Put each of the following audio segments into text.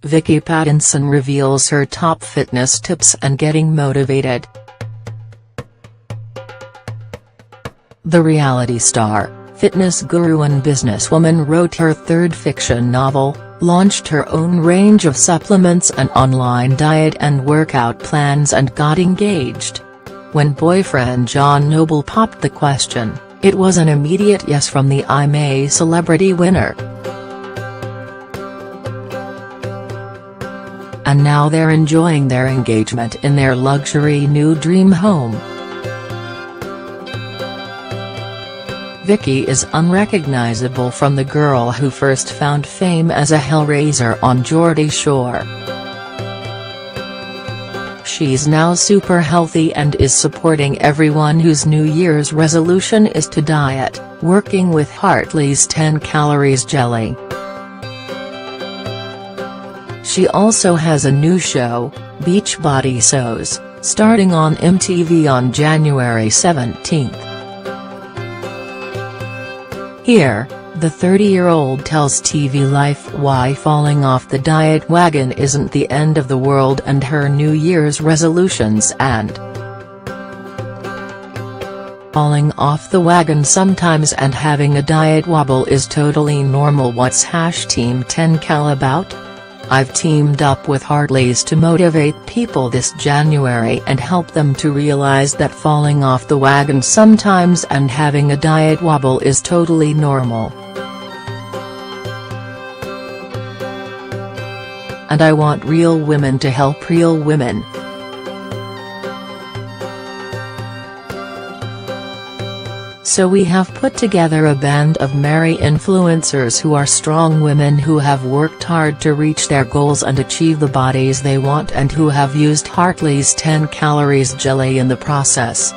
Vicky Pattinson reveals her top fitness tips and getting motivated. The reality star, fitness guru and businesswoman wrote her third fiction novel, launched her own range of supplements and online diet and workout plans, and got engaged. When boyfriend John Noble popped the question, it was an immediate yes from the I'm a Celebrity winner. And now they're enjoying their engagement in their luxury new dream home. Vicky is unrecognizable from the girl who first found fame as a hellraiser on Geordie Shore. She's now super healthy and is supporting everyone whose New Year's resolution is to diet, working with Hartley's 10 calories jelly. She also has a new show, Beachbody Shows, starting on MTV on January 17. Here, the 30-year-old tells TV Life why falling off the diet wagon isn't the end of the world and her New Year's resolutions and falling off the wagon sometimes and having a diet wobble is totally normal. What's Team 10 Cal about? I've teamed up with Hartley's to motivate people this January and help them to realize that falling off the wagon sometimes and having a diet wobble is totally normal. And I want real women to help real women. So we have put together a band of merry influencers who are strong women who have worked hard to reach their goals and achieve the bodies they want and who have used Hartley's 10 calories jelly in the process.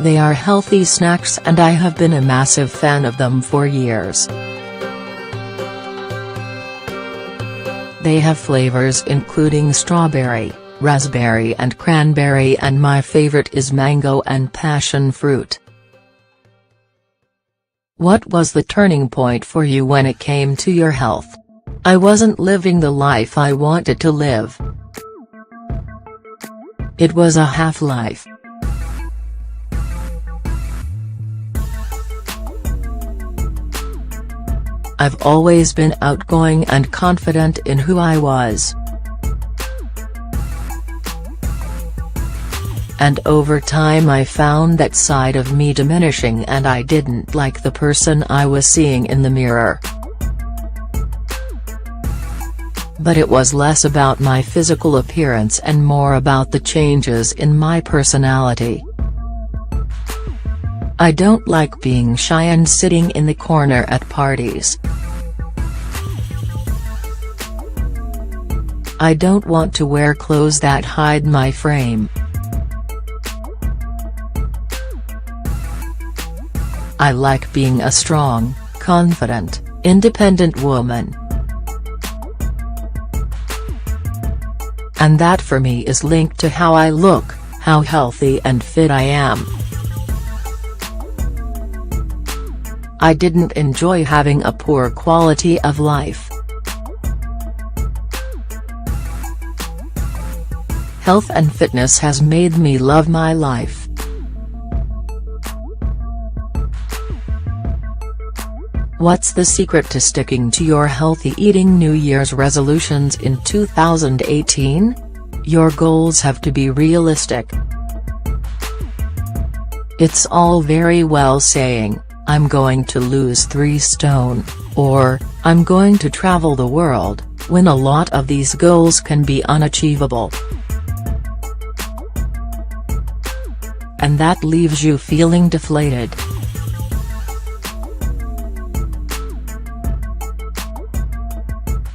They are healthy snacks and I have been a massive fan of them for years. They have flavors including strawberry, raspberry and cranberry, and my favorite is mango and passion fruit. What was the turning point for you when it came to your health? I wasn't living the life I wanted to live. It was a half-life. I've always been outgoing and confident in who I was. And over time I found that side of me diminishing and I didn't like the person I was seeing in the mirror. But it was less about my physical appearance and more about the changes in my personality. I don't like being shy and sitting in the corner at parties. I don't want to wear clothes that hide my frame. I like being a strong, confident, independent woman. And that for me is linked to how I look, how healthy and fit I am. I didn't enjoy having a poor quality of life. Health and fitness has made me love my life. What's the secret to sticking to your healthy eating New Year's resolutions in 2018? Your goals have to be realistic. It's all very well saying, I'm going to lose 3 stone, or, I'm going to travel the world, when a lot of these goals can be unachievable. And that leaves you feeling deflated.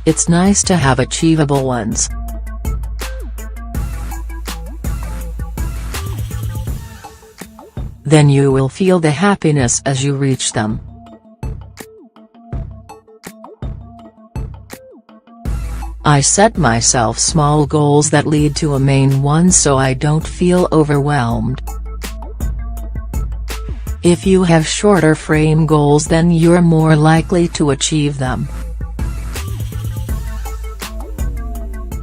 It's nice to have achievable ones. Then you will feel the happiness as you reach them. I set myself small goals that lead to a main one so I don't feel overwhelmed. If you have shorter frame goals then you're more likely to achieve them.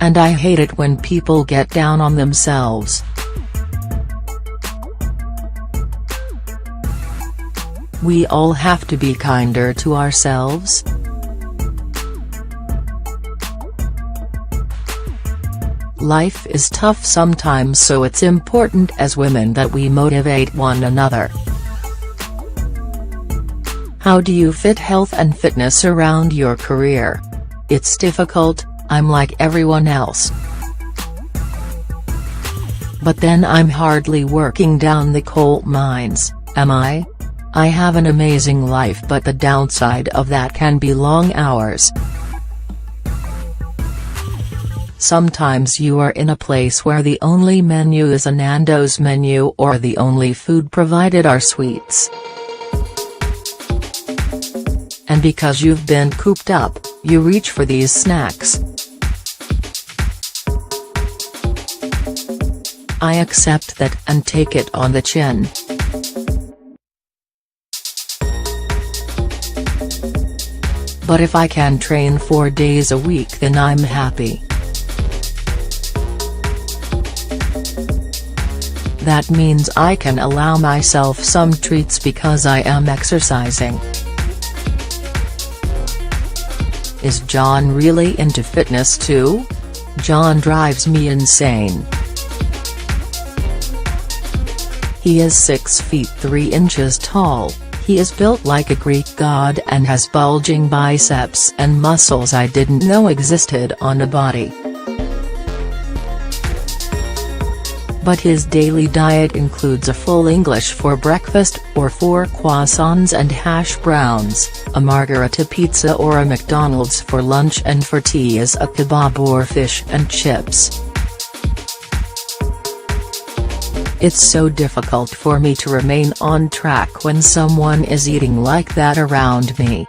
And I hate it when people get down on themselves. We all have to be kinder to ourselves. Life is tough sometimes, so it's important as women that we motivate one another. How do you fit health and fitness around your career? It's difficult, I'm like everyone else. But then I'm hardly working down the coal mines, am I? I have an amazing life, but the downside of that can be long hours. Sometimes you are in a place where the only menu is a Nando's menu, or the only food provided are sweets. And because you've been cooped up, you reach for these snacks. I accept that and take it on the chin. But if I can train 4 days a week, then I'm happy. That means I can allow myself some treats because I am exercising. Is John really into fitness too? John drives me insane. He is 6 feet 3 inches tall, he is built like a Greek god and has bulging biceps and muscles I didn't know existed on a body. But his daily diet includes a full English for breakfast, or 4 croissants and hash browns, a margarita pizza or a McDonald's for lunch, and for tea is a kebab or fish and chips. It's so difficult for me to remain on track when someone is eating like that around me.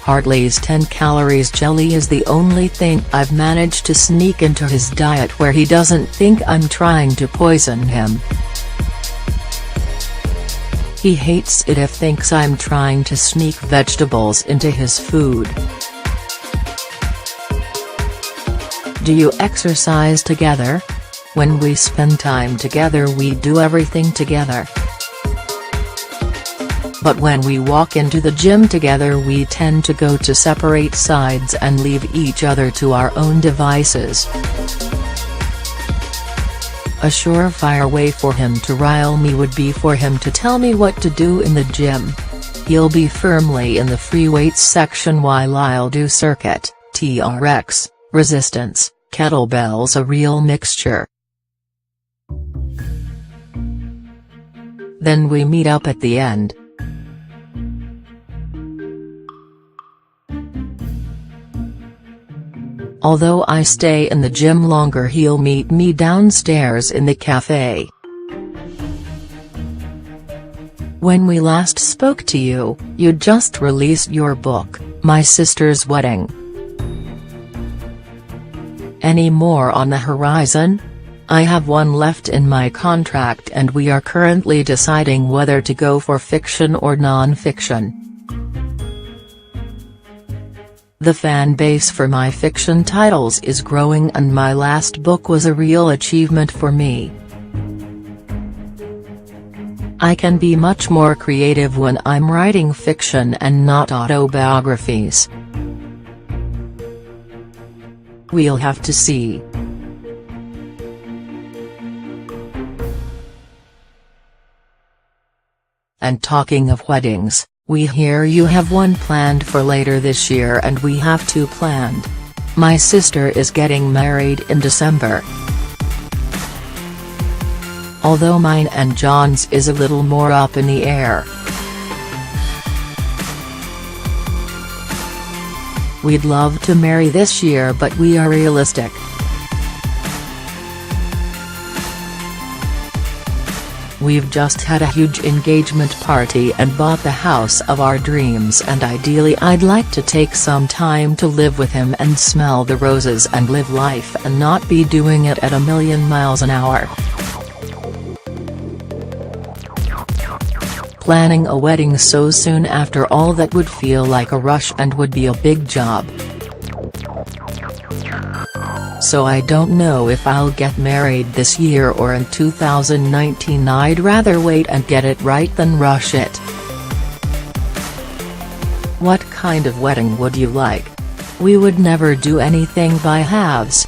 Hartley's 10 calories jelly is the only thing I've managed to sneak into his diet where he doesn't think I'm trying to poison him. He hates it if thinks I'm trying to sneak vegetables into his food. Do you exercise together? When we spend time together we do everything together. But when we walk into the gym together we tend to go to separate sides and leave each other to our own devices. A surefire way for him to rile me would be for him to tell me what to do in the gym. He'll be firmly in the free weights section while I'll do circuit, TRX, resistance, kettlebells, a real mixture. Then we meet up at the end. Although I stay in the gym longer, he'll meet me downstairs in the cafe. When we last spoke to you, you'd just released your book, My Sister's Wedding. Any more on the horizon? I have one left in my contract and we are currently deciding whether to go for fiction or non-fiction. The fan base for my fiction titles is growing and my last book was a real achievement for me. I can be much more creative when I'm writing fiction and not autobiographies. We'll have to see. And talking of weddings, we hear you have one planned for later this year and we have 2 planned. My sister is getting married in December. Although mine and John's is a little more up in the air. We'd love to marry this year but we are realistic. We've just had a huge engagement party and bought the house of our dreams, and ideally I'd like to take some time to live with him and smell the roses and live life and not be doing it at a million miles an hour. Planning a wedding so soon after all, that would feel like a rush and would be a big job. so I don't know if I'll get married this year or in 2019. I'd rather wait and get it right than rush it. What kind of wedding would you like? We would never do anything by halves.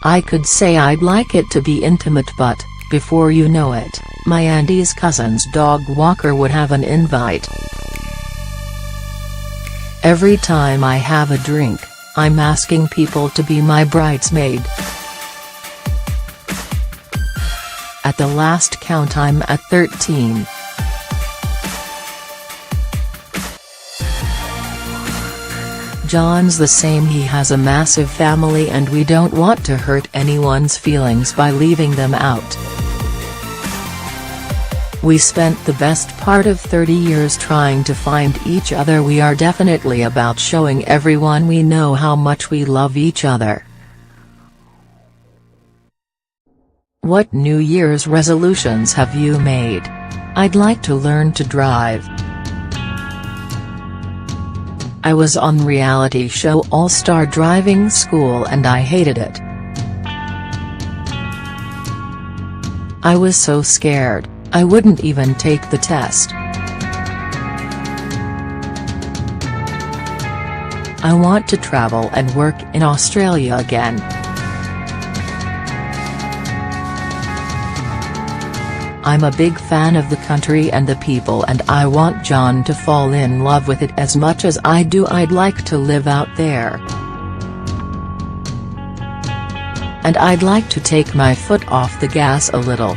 I could say I'd like it to be intimate, but, before you know it, my auntie's cousin's dog walker would have an invite. Every time I have a drink, I'm asking people to be my bridesmaid. At the last count I'm at 13. John's the same. He has a massive family and we don't want to hurt anyone's feelings by leaving them out. We spent the best part of 30 years trying to find each other. We are definitely about showing everyone we know how much we love each other. What New Year's resolutions have you made? I'd like to learn to drive. I was on reality show All Star Driving School and I hated it. I was so scared, I wouldn't even take the test. I want to travel and work in Australia again. I'm a big fan of the country and the people and I want John to fall in love with it as much as I do. I'd like to live out there. And I'd like to take my foot off the gas a little.